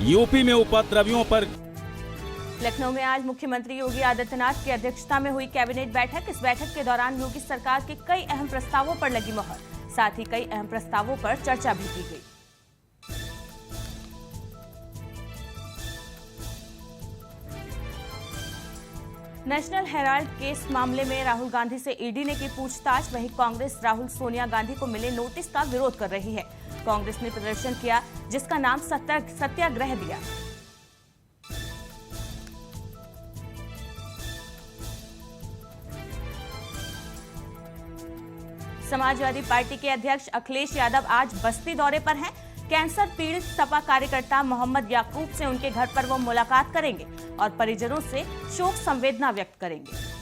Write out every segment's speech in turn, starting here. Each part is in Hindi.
यूपी में उपद्रवियों पर। लखनऊ में आज मुख्यमंत्री योगी आदित्यनाथ की अध्यक्षता में हुई कैबिनेट बैठक। इस बैठक के दौरान योगी सरकार के कई अहम प्रस्तावों पर लगी मुहर, साथ ही कई अहम प्रस्तावों पर चर्चा भी की गई। नेशनल हेराल्ड केस मामले में राहुल गांधी से ईडी ने की पूछताछ। वहीं कांग्रेस राहुल सोनिया गांधी को मिले नोटिस का विरोध कर रही है। कांग्रेस ने प्रदर्शन किया जिसका नाम सत्याग्रह दिया। समाजवादी पार्टी के अध्यक्ष अखिलेश यादव आज बस्ती दौरे पर हैं। कैंसर पीड़ित सपा कार्यकर्ता मोहम्मद याकूब से उनके घर पर वो मुलाकात करेंगे और परिजनों से शोक संवेदना व्यक्त करेंगे।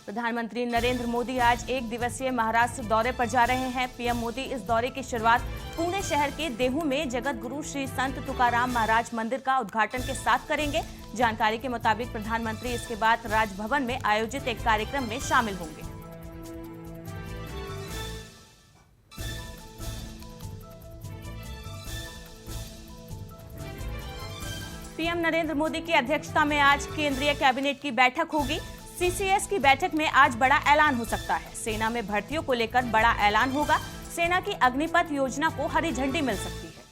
प्रधानमंत्री नरेंद्र मोदी आज एक दिवसीय महाराष्ट्र दौरे पर जा रहे हैं। पीएम मोदी इस दौरे की शुरुआत पुणे शहर के देहू में जगत गुरु श्री संत तुकाराम महाराज मंदिर का उद्घाटन के साथ करेंगे। जानकारी के मुताबिक प्रधानमंत्री इसके बाद राजभवन में आयोजित एक कार्यक्रम में शामिल होंगे। पीएम नरेंद्र मोदी की अध्यक्षता में आज केंद्रीय कैबिनेट की बैठक होगी। सीसीएस की बैठक में आज बड़ा ऐलान हो सकता है। सेना में भर्तियों को लेकर बड़ा ऐलान होगा। सेना की अग्निपथ योजना को हरी झंडी मिल सकती है।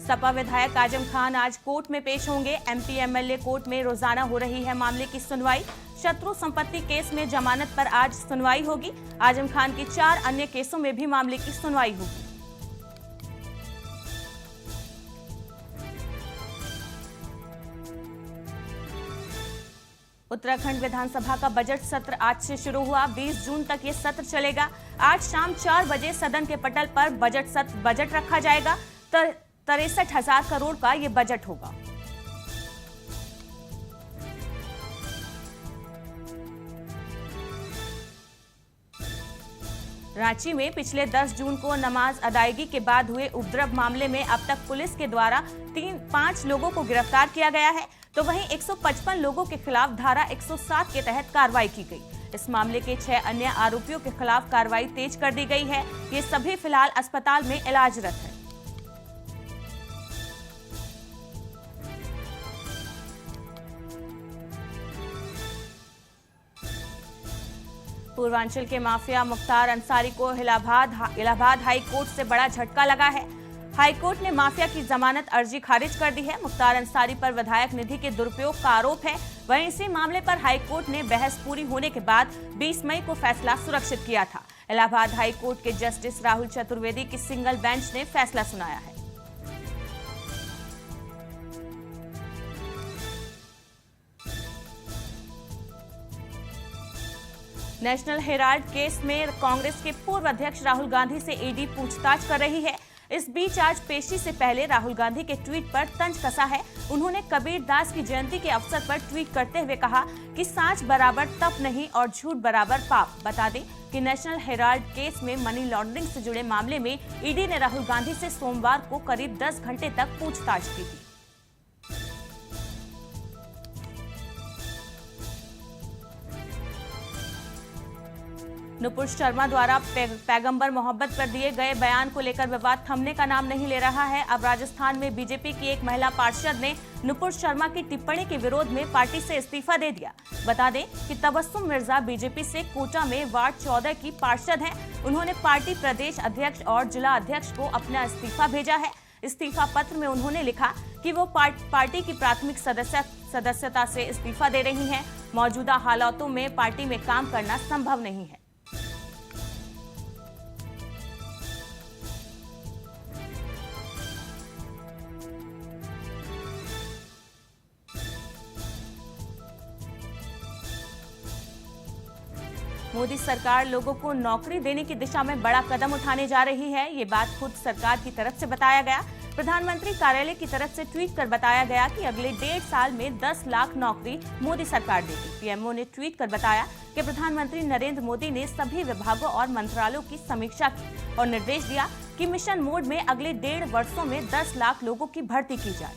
सपा विधायक आजम खान आज कोर्ट में पेश होंगे। एमपी एमएलए कोर्ट में रोजाना हो रही है मामले की सुनवाई। शत्रु संपत्ति केस में जमानत पर आज सुनवाई होगी। आजम खान की 4 अन्य केसों में भी मामले की सुनवाई होगी। उत्तराखंड विधानसभा का बजट सत्र आज से शुरू हुआ। 20 जून तक ये सत्र चलेगा। आज शाम 4 बजे सदन के पटल पर बजट रखा जाएगा। 63,000 करोड़ का ये बजट होगा। रांची में पिछले 10 जून को नमाज अदायगी के बाद हुए उपद्रव मामले में अब तक पुलिस के द्वारा 5 लोगों को गिरफ्तार किया गया है, तो वहीं 155 लोगों के खिलाफ धारा 107 के तहत कार्रवाई की गई। इस मामले के 6 अन्य आरोपियों के खिलाफ कार्रवाई तेज कर दी गई है। ये सभी फिलहाल अस्पताल में इलाजरत हैं। पूर्वांचल के माफिया मुख्तार अंसारी को इलाहाबाद हाई कोर्ट से बड़ा झटका लगा है। हाई कोर्ट ने माफिया की जमानत अर्जी खारिज कर दी है। मुख्तार अंसारी पर विधायक निधि के दुरुपयोग का आरोप है। वहीं इसी मामले पर हाई कोर्ट ने बहस पूरी होने के बाद 20 मई को फैसला सुरक्षित किया था। इलाहाबाद हाई कोर्ट के जस्टिस राहुल चतुर्वेदी की सिंगल बेंच ने फैसला सुनाया है। नेशनल हेराल्ड केस में कांग्रेस के पूर्व अध्यक्ष राहुल गांधी से ईडी पूछताछ कर रही है। इस बीच आज पेशी से पहले राहुल गांधी के ट्वीट पर तंज कसा है। उन्होंने कबीर दास की जयंती के अवसर पर ट्वीट करते हुए कहा कि सांच बराबर तप नहीं और झूठ बराबर पाप। बता दें कि नेशनल हेराल्ड केस में मनी लॉन्ड्रिंग से जुड़े मामले में ईडी ने राहुल गांधी से सोमवार को करीब 10 घंटे तक पूछताछ की थी। नुपुर शर्मा द्वारा पैगंबर मोहब्बत पर दिए गए बयान को लेकर विवाद थमने का नाम नहीं ले रहा है। अब राजस्थान में बीजेपी की एक महिला पार्षद ने नुपुर शर्मा की टिप्पणी के विरोध में पार्टी से इस्तीफा दे दिया। बता दें कि तबस्सुम मिर्जा बीजेपी से कोटा में वार्ड 14 की पार्षद हैं। उन्होंने पार्टी प्रदेश अध्यक्ष और जिला अध्यक्ष को अपना इस्तीफा भेजा है। इस्तीफा पत्र में उन्होंने लिखा कि वो पार्टी की प्राथमिक सदस्यता से इस्तीफा दे रही हैं। मौजूदा हालातों में पार्टी में काम करना संभव नहीं है। मोदी सरकार लोगों को नौकरी देने की दिशा में बड़ा कदम उठाने जा रही है। ये बात खुद सरकार की तरफ से बताया गया। प्रधानमंत्री कार्यालय की तरफ से ट्वीट कर बताया गया कि अगले 1.5 साल में 10 लाख नौकरी मोदी सरकार देगी। पीएमओ ने ट्वीट कर बताया कि प्रधानमंत्री नरेंद्र मोदी ने सभी विभागों और मंत्रालयों की समीक्षा की और निर्देश दिया कि मिशन मोड में अगले 1.5 वर्षों में 10 लाख लोगों की भर्ती की जाए।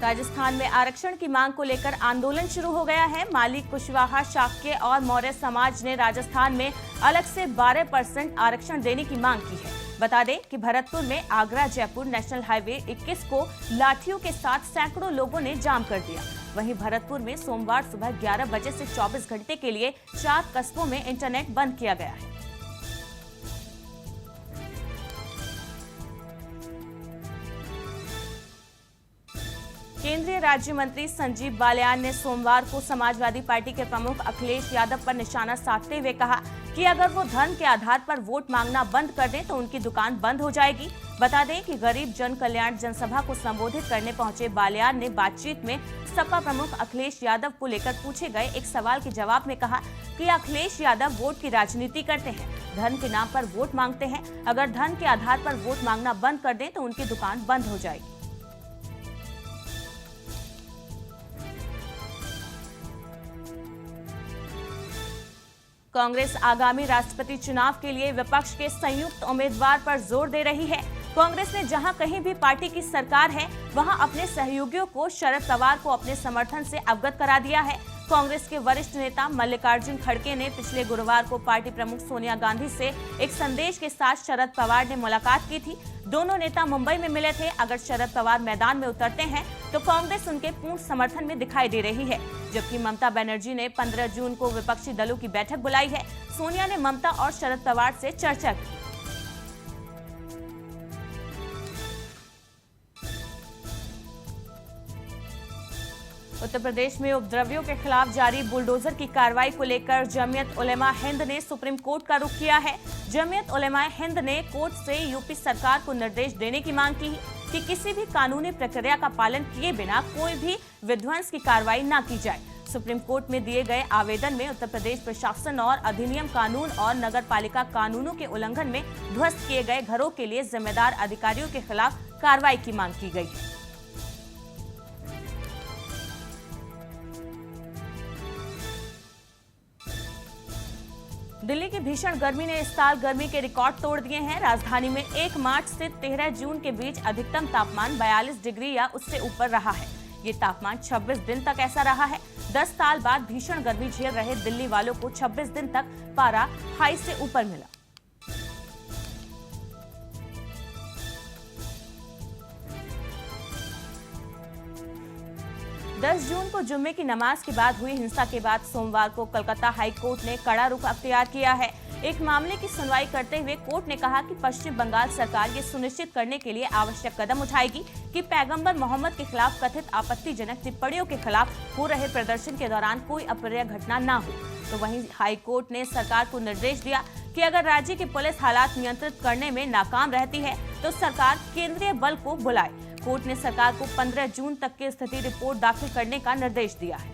राजस्थान में आरक्षण की मांग को लेकर आंदोलन शुरू हो गया है। माली, कुशवाहा, शाक्य और मौर्य समाज ने राजस्थान में अलग से 12% आरक्षण देने की मांग की है। बता दें कि भरतपुर में आगरा जयपुर नेशनल हाईवे 21 को लाठियों के साथ सैकड़ों लोगों ने जाम कर दिया। वहीं भरतपुर में सोमवार सुबह 11 बजे से 24 घंटे के लिए 4 कस्बों में इंटरनेट बंद किया गया है। केंद्रीय राज्य मंत्री संजीव बालियान ने सोमवार को समाजवादी पार्टी के प्रमुख अखिलेश यादव पर निशाना साधते हुए कहा कि अगर वो धर्म के आधार पर वोट मांगना बंद कर दें तो उनकी दुकान बंद हो जाएगी। बता दें कि गरीब जन कल्याण जनसभा को संबोधित करने पहुंचे बालियान ने बातचीत में सपा प्रमुख अखिलेश यादव को लेकर पूछे गए एक सवाल के जवाब में कहा कि अखिलेश यादव वोट की राजनीति करते हैं, धर्म के नाम पर वोट मांगते हैं। अगर धर्म के आधार पर वोट मांगना बंद कर दें तो उनकी दुकान बंद हो जाएगी। कांग्रेस आगामी राष्ट्रपति चुनाव के लिए विपक्ष के संयुक्त उम्मीदवार पर जोर दे रही है। कांग्रेस ने जहां कहीं भी पार्टी की सरकार है, वहां अपने सहयोगियों को शरद पवार को अपने समर्थन से अवगत करा दिया है। कांग्रेस के वरिष्ठ नेता मल्लिकार्जुन खड़गे ने पिछले गुरुवार को पार्टी प्रमुख सोनिया गांधी से एक संदेश के साथ शरद पवार ने मुलाकात की थी। दोनों नेता मुंबई में मिले थे। अगर शरद पवार मैदान में उतरते हैं तो कांग्रेस उनके पूर्ण समर्थन में दिखाई दे रही है, जबकि ममता बनर्जी ने 15 जून को विपक्षी दलों की बैठक बुलाई है। सोनिया ने ममता और शरद पवार से चर्चा की। उत्तर प्रदेश में उपद्रवियों के खिलाफ जारी बुलडोजर की कार्रवाई को लेकर जमीयत उलेमा हिंद ने सुप्रीम कोर्ट का रुख किया है। जमीयत उलेमा हिंद ने कोर्ट से यूपी सरकार को निर्देश देने की मांग की कि किसी भी कानूनी प्रक्रिया का पालन किए बिना कोई भी विध्वंस की कार्रवाई न की जाए। सुप्रीम कोर्ट में दिए गए आवेदन में उत्तर प्रदेश प्रशासन और अधिनियम कानून और नगर पालिका कानूनों के उल्लंघन में ध्वस्त किए गए घरों के लिए जिम्मेदार अधिकारियों के खिलाफ कार्रवाई की मांग की गई है। दिल्ली की भीषण गर्मी ने इस साल गर्मी के रिकॉर्ड तोड़ दिए हैं। राजधानी में 1 मार्च से 13 जून के बीच अधिकतम तापमान 42 डिग्री या उससे ऊपर रहा है। ये तापमान 26 दिन तक ऐसा रहा है। 10 साल बाद भीषण गर्मी झेल रहे दिल्ली वालों को 26 दिन तक पारा हाई से ऊपर मिला। दस जून को जुम्मे की नमाज के बाद हुई हिंसा के बाद सोमवार को कोलकाता हाई कोर्ट ने कड़ा रुख अख्तियार किया है। एक मामले की सुनवाई करते हुए कोर्ट ने कहा कि पश्चिम बंगाल सरकार ये सुनिश्चित करने के लिए आवश्यक कदम उठाएगी कि पैगंबर मोहम्मद के खिलाफ कथित आपत्तिजनक टिप्पणियों के खिलाफ हो रहे प्रदर्शन के दौरान कोई अप्रिय घटना न हो। तो वहीं हाई कोर्ट ने सरकार को निर्देश दिया कि अगर राज्य की पुलिस हालात नियंत्रित करने में नाकाम रहती है तो सरकार केंद्रीय बल को बुलाए। कोर्ट ने सरकार को 15 जून तक की स्थिति रिपोर्ट दाखिल करने का निर्देश दिया है।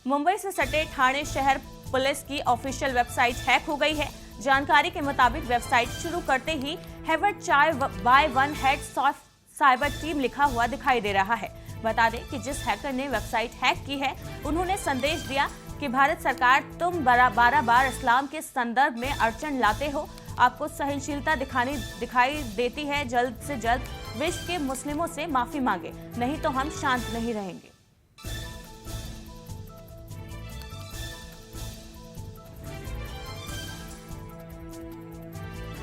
मुंबई से सटे ठाणे शहर पुलिस की ऑफिशियल वेबसाइट हैक हो गई है। जानकारी के मुताबिक वेबसाइट शुरू करते ही हैवर्ड चाय by one head cyber team लिखा हुआ दिखाई दे रहा है। बता दें कि जिस हैकर ने वेबसाइट हैक की है, उन्होंने संदेश दिया कि भारत सरकार तुम 12 बार इस्लाम के संदर्भ में अड़चन लाते हो, आपको सहनशीलता दिखाई देती है, जल्द से जल्द विश्व के मुस्लिमों से माफी मांगे, नहीं तो हम शांत नहीं रहेंगे।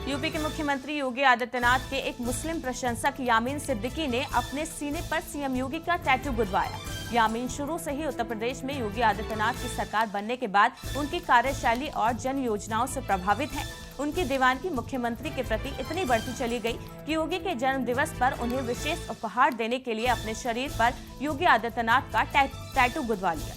यूपी के मुख्यमंत्री योगी आदित्यनाथ के एक मुस्लिम प्रशंसक यामीन सिद्दीकी ने अपने सीने पर सीएम योगी का टैटू गुदवाया। यामीन शुरू से ही उत्तर प्रदेश में योगी आदित्यनाथ की सरकार बनने के बाद उनकी कार्यशैली और जन योजनाओं से प्रभावित हैं। उनकी दीवानगी मुख्यमंत्री के प्रति इतनी बढ़ती चली गई कि योगी के जन्म दिवस पर उन्हें विशेष उपहार देने के लिए अपने शरीर पर योगी आदित्यनाथ का टैटू गुदवा लिया।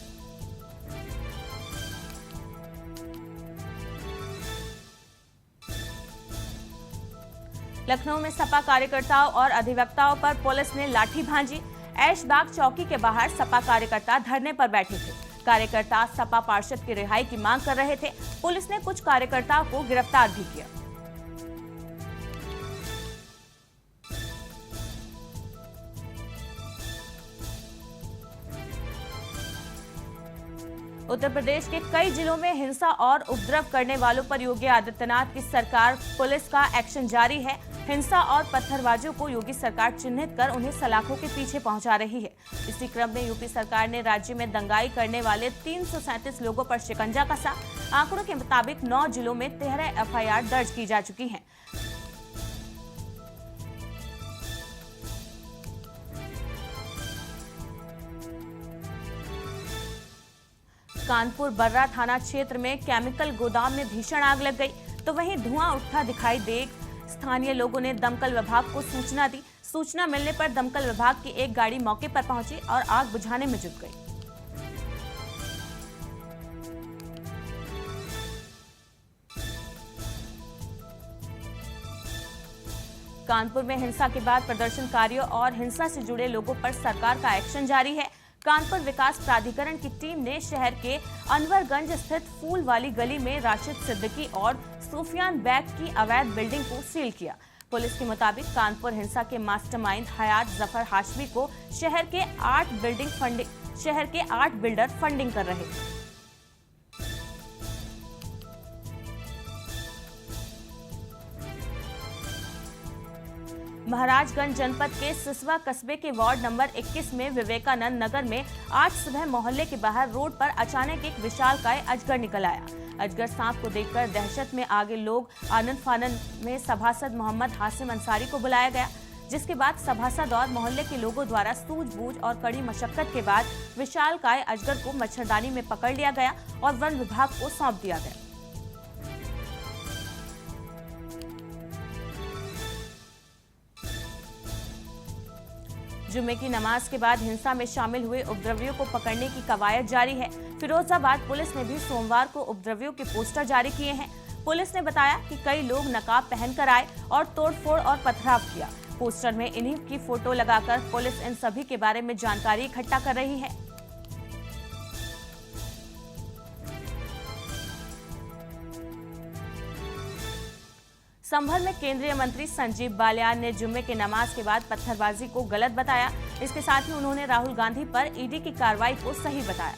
लखनऊ में सपा कार्यकर्ताओं और अधिवक्ताओं पर पुलिस ने लाठी भांजी। ऐशबाग चौकी के बाहर सपा कार्यकर्ता धरने पर बैठे थे। कार्यकर्ता सपा पार्षद की रिहाई की मांग कर रहे थे। पुलिस ने कुछ कार्यकर्ताओं को गिरफ्तार भी किया। उत्तर प्रदेश के कई जिलों में हिंसा और उपद्रव करने वालों पर योगी आदित्यनाथ की सरकार पुलिस का एक्शन जारी है। हिंसा और पत्थरबाजों को योगी सरकार चिन्हित कर उन्हें सलाखों के पीछे पहुंचा रही है। इसी क्रम में यूपी सरकार ने राज्य में दंगाई करने वाले 337 लोगों पर शिकंजा कसा। आंकड़ों के मुताबिक 9 जिलों में 13 एफआईआर दर्ज की जा चुकी हैं। कानपुर बर्रा थाना क्षेत्र में केमिकल गोदाम में भीषण आग लग गई, तो वहीं धुआं उठता दिखाई दे स्थानीय लोगों ने दमकल विभाग को सूचना दी। सूचना मिलने पर दमकल विभाग की एक गाड़ी मौके पर पहुंची और आग बुझाने में जुट गई। कानपुर में हिंसा के बाद प्रदर्शनकारियों और हिंसा से जुड़े लोगों पर सरकार का एक्शन जारी है। कानपुर विकास प्राधिकरण की टीम ने शहर के अनवरगंज स्थित फूल वाली गली में राशिद सिद्दीकी और सुफियान बैग की अवैध बिल्डिंग को सील किया। पुलिस के मुताबिक कानपुर हिंसा के मास्टरमाइंड हयात जफर हाशमी को शहर के 8 बिल्डर फंडिंग कर रहे थे। महाराजगंज जनपद के सिसवा कस्बे के वार्ड नंबर 21 में विवेकानंद नगर में आज सुबह मोहल्ले के बाहर रोड पर अचानक एक विशालकाय अजगर निकल आया। अजगर सांप को देखकर दहशत में आगे लोग आनंद फानन में सभासद मोहम्मद हासिम अंसारी को बुलाया गया, जिसके बाद सभासद और मोहल्ले के लोगों द्वारा सूझबूझ और कड़ी मशक्कत के बाद विशालकाय अजगर को मच्छरदानी में पकड़ लिया गया और वन विभाग को सौंप दिया गया। जुम्मे की नमाज के बाद हिंसा में शामिल हुए उपद्रवियों को पकड़ने की कवायद जारी है। फिरोजाबाद पुलिस ने भी सोमवार को उपद्रवियों के पोस्टर जारी किए हैं। पुलिस ने बताया कि कई लोग नकाब पहनकर आए और तोड़फोड़ और पथराव किया। पोस्टर में इन्हीं की फोटो लगाकर पुलिस इन सभी के बारे में जानकारी इकट्ठा कर रही है। संभल में केंद्रीय मंत्री संजीव बालियान ने जुम्मे की नमाज के बाद पत्थरबाजी को गलत बताया। इसके साथ ही उन्होंने राहुल गांधी पर ईडी की कार्रवाई को सही बताया।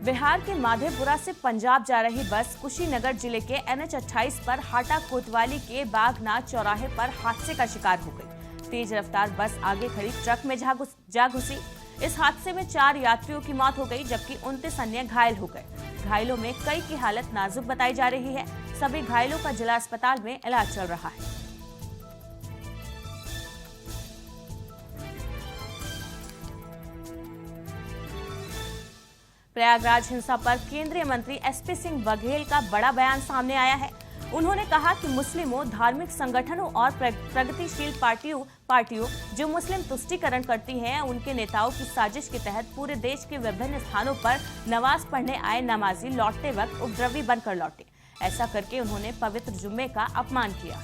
बिहार के माधेपुरा से पंजाब जा रही बस कुशीनगर जिले के NH 28 पर हाटा कोतवाली के बागनाथ चौराहे पर हादसे का शिकार हो गई। तेज रफ्तार बस आगे खड़ी ट्रक में जा घुसी। इस हादसे में 4 यात्रियों की मौत हो गई, जबकि 29 अन्य घायल हो गए। घायलों में कई की हालत नाजुक बताई जा रही है। सभी घायलों का जिला अस्पताल में इलाज चल रहा है। प्रयागराज हिंसा पर केंद्रीय मंत्री SP सिंह बघेल का बड़ा बयान सामने आया है। उन्होंने कहा कि मुस्लिमों, धार्मिक संगठनों और प्रगतिशील पार्टियों जो मुस्लिम तुष्टीकरण करती हैं, उनके नेताओं की साजिश के तहत पूरे देश के विभिन्न स्थानों पर नमाज पढ़ने आए नमाजी लौटते वक्त उपद्रवी बनकर लौटे। ऐसा करके उन्होंने पवित्र जुम्मे का अपमान किया।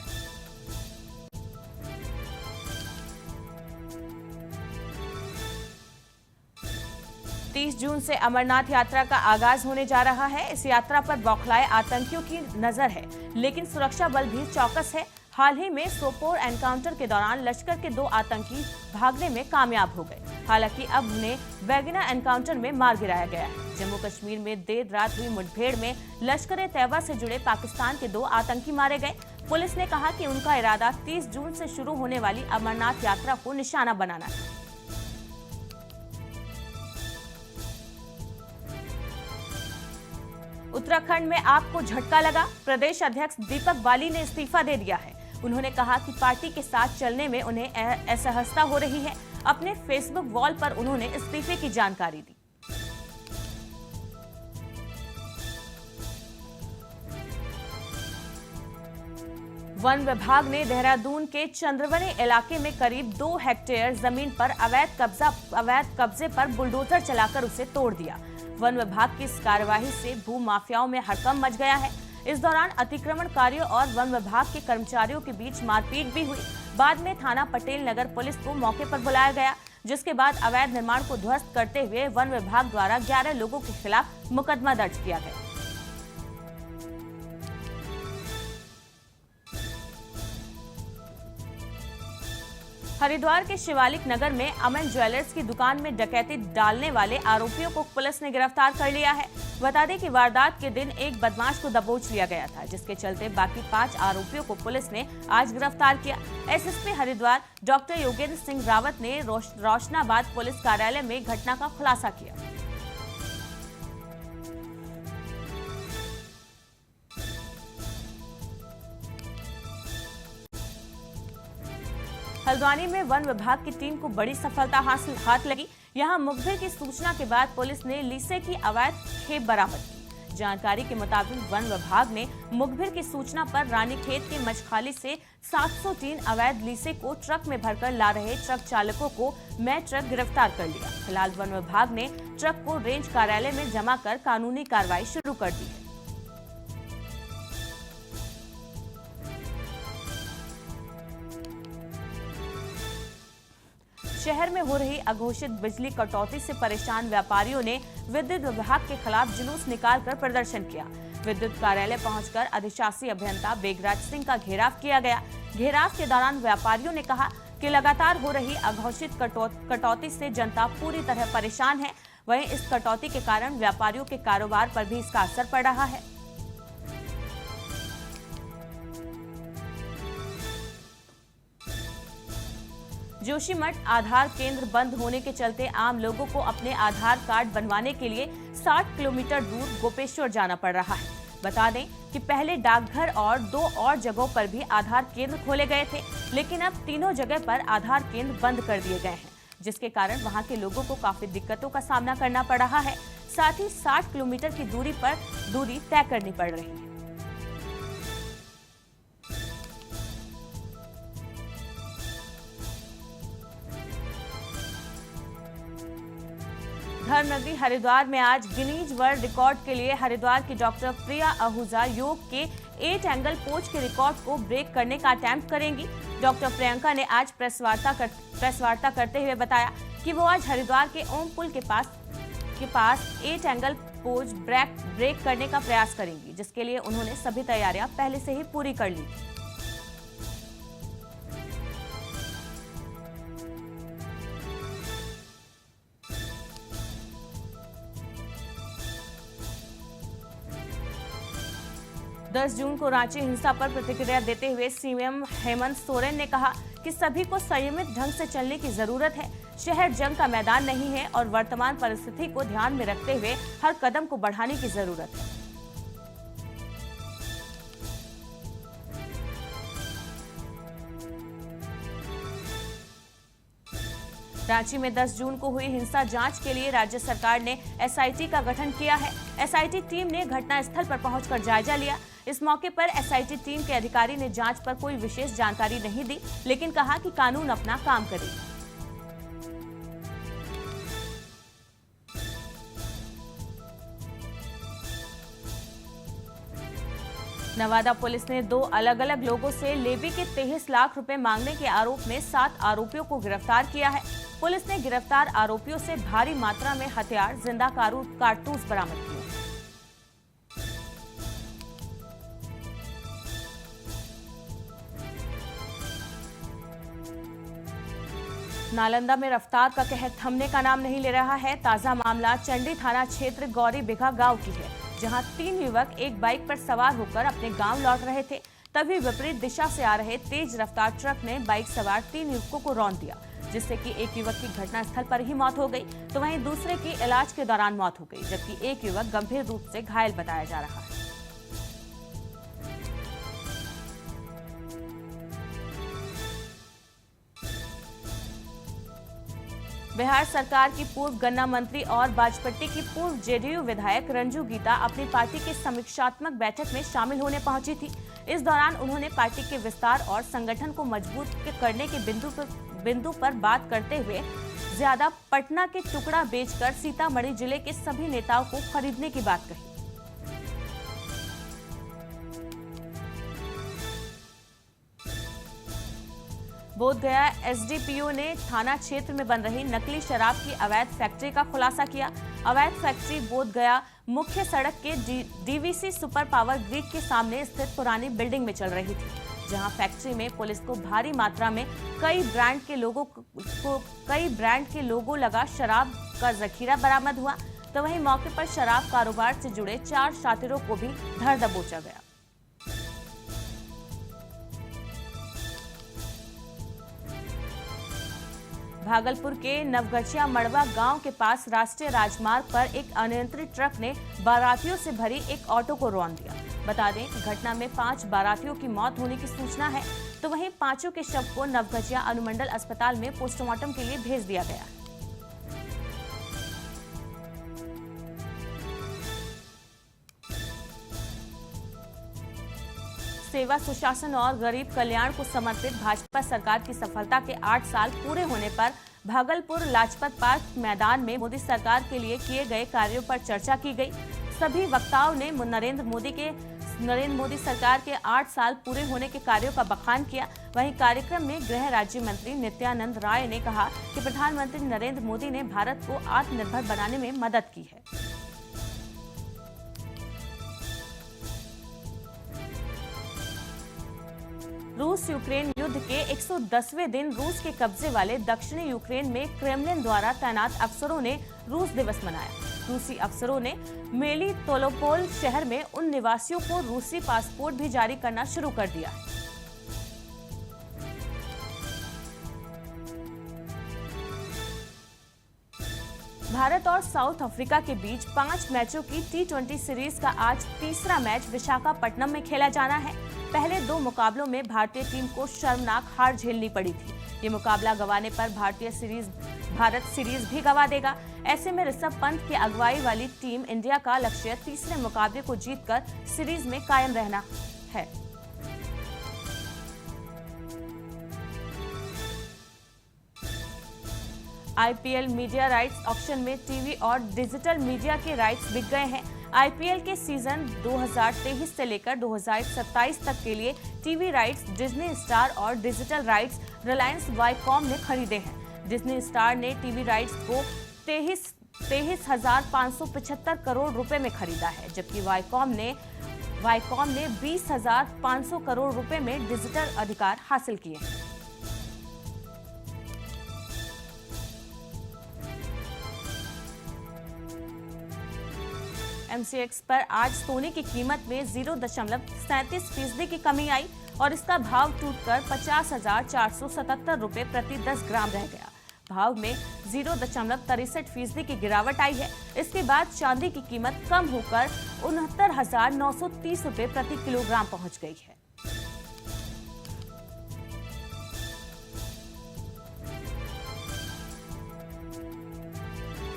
30 जून से अमरनाथ यात्रा का आगाज होने जा रहा है। इस यात्रा पर बौखलाए आतंकियों की नजर है, लेकिन सुरक्षा बल भी चौकस है। हाल ही में सोपोर एनकाउंटर के दौरान लश्कर के 2 आतंकी भागने में कामयाब हो गए। हालांकि अब उन्हें वैगना एनकाउंटर में मार गिराया गया है। जम्मू कश्मीर में देर रात हुई मुठभेड़ में लश्कर-ए-तैयबा से जुड़े पाकिस्तान के 2 आतंकी मारे गए। पुलिस ने कहा कि उनका इरादा 30 जून से शुरू होने वाली अमरनाथ यात्रा को निशाना बनाना है। उत्तराखंड में आपको झटका लगा। प्रदेश अध्यक्ष दीपक बाली ने इस्तीफा दे दिया है। उन्होंने कहा कि पार्टी के साथ चलने में उन्हें असहजता हो रही है। अपने फेसबुक वॉल पर उन्होंने इस्तीफे की जानकारी दी। वन विभाग ने देहरादून के चंद्रवनी इलाके में करीब 2 हेक्टेयर जमीन पर अवैध कब्जे पर बुलडोजर चलाकर उसे तोड़ दिया। वन विभाग की इस कार्यवाही से भू माफियाओं में हड़कंप मच गया है। इस दौरान अतिक्रमणकारियों और वन विभाग के कर्मचारियों के बीच मारपीट भी हुई। बाद में थाना पटेल नगर पुलिस को मौके पर बुलाया गया, जिसके बाद अवैध निर्माण को ध्वस्त करते हुए वन विभाग द्वारा 11 लोगों के खिलाफ मुकदमा दर्ज किया गया। हरिद्वार के शिवालिक नगर में अमन ज्वेलर्स की दुकान में डकैती डालने वाले आरोपियों को पुलिस ने गिरफ्तार कर लिया है। बता दें कि वारदात के दिन एक बदमाश को दबोच लिया गया था, जिसके चलते बाकी 5 आरोपियों को पुलिस ने आज गिरफ्तार किया। एसएसपी हरिद्वार डॉक्टर योगेंद्र सिंह रावत ने रोशनाबाद पुलिस कार्यालय में घटना का खुलासा किया। हल्द्वानी में वन विभाग की टीम को बड़ी सफलता हाथ लगी। यहां मुखबिर की सूचना के बाद पुलिस ने लीसे की अवैध खेप बरामद की। जानकारी के मुताबिक वन विभाग ने मुखबिर की सूचना पर रानीखेत के मछखाली से 703 अवैध लीसे को ट्रक में भरकर ला रहे ट्रक चालकों को मैं ट्रक गिरफ्तार कर लिया। फिलहाल वन विभाग ने ट्रक को रेंज कार्यालय में जमा कर कानूनी कार्रवाई शुरू कर दी है। शहर में हो रही अघोषित बिजली कटौती से परेशान व्यापारियों ने विद्युत विभाग के खिलाफ जुलूस निकालकर प्रदर्शन किया। विद्युत कार्यालय पहुंचकर अधिशासी अभियंता बेगराज सिंह का घेराव किया गया। घेराव के दौरान व्यापारियों ने कहा कि लगातार हो रही अघोषित कटौती से जनता पूरी तरह परेशान है। वहीं इस कटौती के कारण व्यापारियों के कारोबार पर भी इसका असर पड़ रहा है। जोशीमठ आधार केंद्र बंद होने के चलते आम लोगों को अपने आधार कार्ड बनवाने के लिए 60 किलोमीटर दूर गोपेश्वर जाना पड़ रहा है। बता दें कि पहले डाकघर और 2 और जगहों पर भी आधार केंद्र खोले गए थे, लेकिन अब तीनों जगह पर आधार केंद्र बंद कर दिए गए हैं, जिसके कारण वहां के लोगों को काफी दिक्कतों का सामना करना पड़ रहा है। साथ ही 60 किलोमीटर की दूरी तय करनी पड़ रही है। धर्म नगरी हरिद्वार में आज गिनीज वर्ल्ड रिकॉर्ड के लिए हरिद्वार की डॉक्टर प्रिया आहूजा योग के 8 एंगल पोज के रिकॉर्ड को ब्रेक करने का अटेम्प्ट करेंगी। डॉक्टर प्रियंका ने आज प्रेस वार्ता करते हुए बताया कि वो आज हरिद्वार के ओम पुल के पास 8 एंगल पोज ब्रेक करने का प्रयास करेंगी, जिसके लिए उन्होंने सभी तैयारियां पहले से ही पूरी कर ली थी। दस जून को रांची हिंसा पर प्रतिक्रिया देते हुए सीएम हेमंत सोरेन ने कहा कि सभी को संयमित ढंग से चलने की जरूरत है। शहर जंग का मैदान नहीं है और वर्तमान परिस्थिति को ध्यान में रखते हुए हर कदम को बढ़ाने की जरूरत है। रांची में 10 जून को हुई हिंसा जांच के लिए राज्य सरकार ने एसआईटी का गठन किया है। एसआईटी टीम ने घटनास्थल पर पहुंचकर जायजा लिया। इस मौके पर एसआईटी टीम के अधिकारी ने जांच पर कोई विशेष जानकारी नहीं दी, लेकिन कहा कि कानून अपना काम करेगा। नवादा पुलिस ने 2 अलग-अलग लोगों से लेवी के 23 लाख रुपए मांगने के आरोप में 7 आरोपियों को गिरफ्तार किया है। पुलिस ने गिरफ्तार आरोपियों से भारी मात्रा में हथियार, जिंदा कारतूस बरामद किए। नालंदा में रफ्तार का कहर थमने का नाम नहीं ले रहा है। ताजा मामला चंडी थाना क्षेत्र गौरी बिघा गांव की है, जहां 3 युवक एक बाइक पर सवार होकर अपने गांव लौट रहे थे। तभी विपरीत दिशा से आ रहे तेज रफ्तार ट्रक ने बाइक सवार 3 युवकों को रौंद दिया, जिससे कि एक युवक की घटनास्थल पर ही मौत हो गई, तो वहीं दूसरे की इलाज के दौरान मौत हो गई, जबकि एक युवक गंभीर रूप से घायल बताया जा रहा है। बिहार सरकार की पूर्व गन्ना मंत्री और बाजपट्टी की पूर्व जेडीयू विधायक रंजू गीता अपनी पार्टी की समीक्षात्मक बैठक में शामिल होने पहुंची थी। इस दौरान उन्होंने पार्टी के विस्तार और संगठन को मजबूत करने के बिंदु पर बात करते हुए ज्यादा पटना के टुकड़ा बेचकर सीतामढ़ी जिले के सभी नेताओं को खरीदने की बात कही। बोधगया एसडीपीओ ने थाना क्षेत्र में बन रही नकली शराब की अवैध फैक्ट्री का खुलासा किया। अवैध फैक्ट्री बोधगया मुख्य सड़क के डीवीसी सुपर पावर ग्रिड के सामने स्थित पुरानी बिल्डिंग में चल रही थी, जहां फैक्ट्री में पुलिस को भारी मात्रा में कई ब्रांड के लोगों लगा शराब का जखीरा बरामद हुआ। तो वहीं मौके पर शराब कारोबार से जुड़े 4 शातिरों को भी धर दबोचा गया। भागलपुर के नवगछिया मड़वा गांव के पास राष्ट्रीय राजमार्ग पर एक अनियंत्रित ट्रक ने बारातियों से भरी एक ऑटो को रौंद दिया। बता दें, घटना में 5 बारातियों की मौत होने की सूचना है। तो वहीं पांचों के शव को नवगछिया अनुमंडल अस्पताल में पोस्टमार्टम के लिए भेज दिया गया। सेवा, सुशासन और गरीब कल्याण को समर्पित भाजपा सरकार की सफलता के 8 साल पूरे होने पर भागलपुर लाजपत पार्क मैदान में मोदी सरकार के लिए किए गए कार्यों पर चर्चा की गई। सभी वक्ताओं ने नरेंद्र मोदी सरकार के 8 साल पूरे होने के कार्यों का बखान किया। वहीं कार्यक्रम में गृह राज्य मंत्री नित्यानंद राय ने कहा कि प्रधानमंत्री नरेंद्र मोदी ने भारत को आत्मनिर्भर बनाने में मदद की है। रूस यूक्रेन युद्ध के 110वें दिन रूस के कब्जे वाले दक्षिणी यूक्रेन में क्रेमलिन द्वारा तैनात अफसरों ने रूस दिवस मनाया। रूसी अफसरों ने मेलितोपोल शहर में उन निवासियों को रूसी पासपोर्ट भी जारी करना शुरू कर दिया है। भारत और साउथ अफ्रीका के बीच 5 मैचों की T20 सीरीज का आज तीसरा मैच विशाखापट्टनम में खेला जाना है। पहले 2 मुकाबलों में भारतीय टीम को शर्मनाक हार झेलनी पड़ी थी। ये मुकाबला गंवाने पर भारत सीरीज भी गंवा देगा। ऐसे में ऋषभ पंत की अगुवाई वाली टीम इंडिया का लक्ष्य तीसरे मुकाबले को जीतकर सीरीज में कायम रहना है। आईपीएल मीडिया राइट्स ऑक्शन में टीवी और डिजिटल मीडिया के राइट्स बिक गए हैं। आईपीएल के सीजन 2023 से लेकर 2027 तक के लिए टीवी राइट्स डिज्नी स्टार और डिजिटल राइट्स रिलायंस वाईकॉम ने खरीदे हैं। डिज्नी स्टार ने टीवी राइट्स को 23,575 करोड़ रुपए में खरीदा है, जबकि वाईकॉम ने 20,500 करोड़ रुपए में डिजिटल अधिकार हासिल किए हैं। MCX पर आज सोने की कीमत में 0.37% की कमी आई और इसका भाव टूटकर 50,477 रुपए प्रति 10 ग्राम रह गया। भाव में 0.63% की गिरावट आई है। इसके बाद चांदी की कीमत कम होकर 69,930 रुपए प्रति किलोग्राम पहुंच गई है।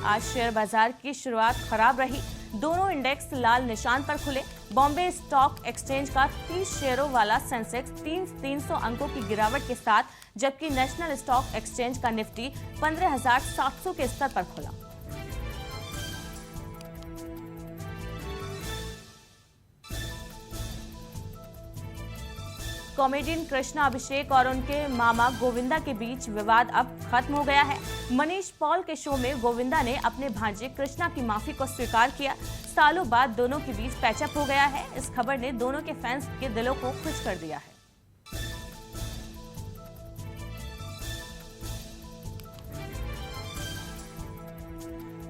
आज शेयर बाजार की शुरुआत खराब रही। दोनों इंडेक्स लाल निशान पर खुले। बॉम्बे स्टॉक एक्सचेंज का 30 शेयरों वाला सेंसेक्स 300 अंकों की गिरावट के साथ, जबकि नेशनल स्टॉक एक्सचेंज का निफ्टी 15,700 के स्तर पर खुला। कॉमेडियन कृष्णा अभिषेक और उनके मामा गोविंदा के बीच विवाद अब खत्म हो गया है। मनीष पॉल के शो में गोविंदा ने अपने भांजे कृष्णा की माफी को स्वीकार किया। सालों बाद दोनों के बीच पैचअप हो गया है। इस खबर ने दोनों के फैंस के दिलों को खुश कर दिया है।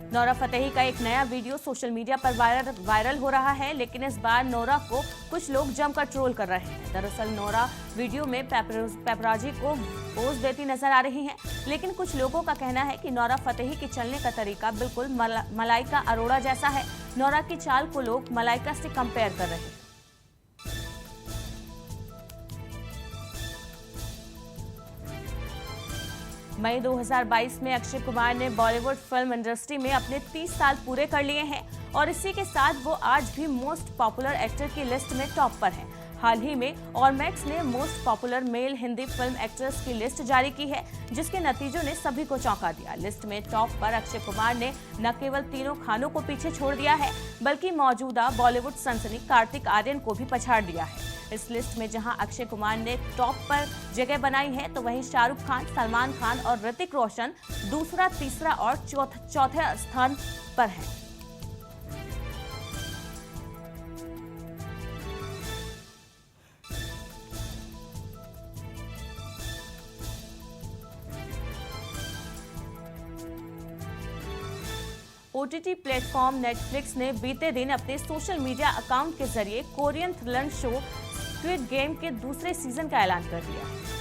नोरा फतेही का एक नया वीडियो सोशल मीडिया पर वायरल हो रहा है, लेकिन इस बार नोरा को कुछ लोग जमकर ट्रोल कर रहे हैं। दरअसल नोरा वीडियो में पेपराजी को पोज देती नजर आ रही हैं, लेकिन कुछ लोगों का कहना है कि नोरा फतेही के चलने का तरीका बिल्कुल मलाइका अरोड़ा जैसा है। नोरा की चाल को लोग मलाइका से कंपेयर कर रहे हैं। मई 2022 में अक्षय कुमार ने बॉलीवुड फिल्म इंडस्ट्री में अपने 30 साल पूरे कर लिए हैं और इसी के साथ वो आज भी मोस्ट पॉपुलर एक्टर की लिस्ट में टॉप पर हैं। हाल ही में ऑलमैक्स ने most popular male Hindi film actors की लिस्ट जारी की है, जिसके नतीजों ने सभी को चौंका दिया। लिस्ट में टॉप पर अक्षय कुमार ने न केवल तीनों खानों को पीछे छोड़ दिया है, बल्कि मौजूदा बॉलीवुड सनसनी कार्तिक आर्यन को भी पछाड़ दिया है। इस लिस्ट में जहां अक्षय कुमार ने टॉप पर जगह बनाई है, तो वहीं शाहरुख खान, सलमान खान और ऋतिक रोशन दूसरा, तीसरा और चौथे स्थान पर हैं। ओटीटी प्लेटफॉर्म नेटफ्लिक्स ने बीते दिन अपने सोशल मीडिया अकाउंट के जरिए Korean thriller show squid game के दूसरे सीजन का ऐलान कर दिया।